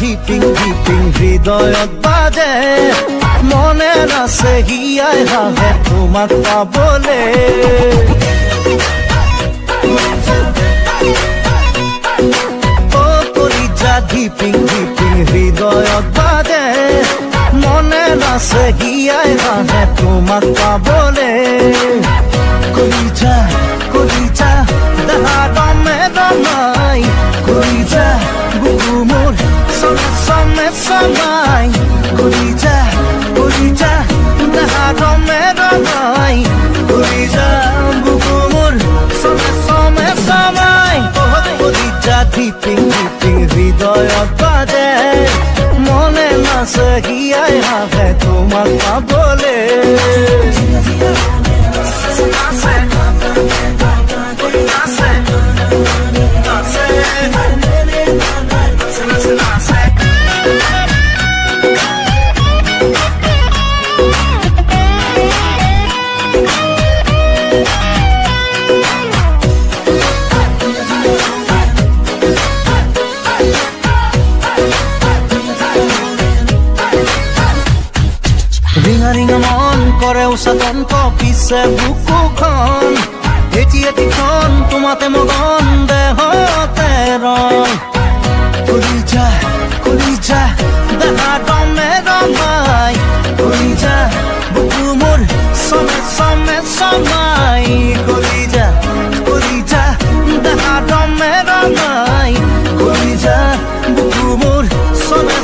Keeping হৃদয়ত বাজে মনে নাছে হিয়াই হাহে তোমাক পাবলে ও কলিজা keeping হৃদয়ত বাজে মনে নাছে হিয়াই হাহে তোমাক পাবলে কলিজা দাহাতমে দমাই কলিজা বুকু মোৰ Samai Kulija Naharome Ramai Kulija Bukumur Some Samai Kulija Deeping Hridoyot Bade Mone Nase Hiyai Have Tomar Pabole Ringa mon kore usadon ko pise buku khon eti khon tumate mogon de hote ron kulija daha dome romai kulija buku mur some samai kulija daha dome romai kulija buku mur some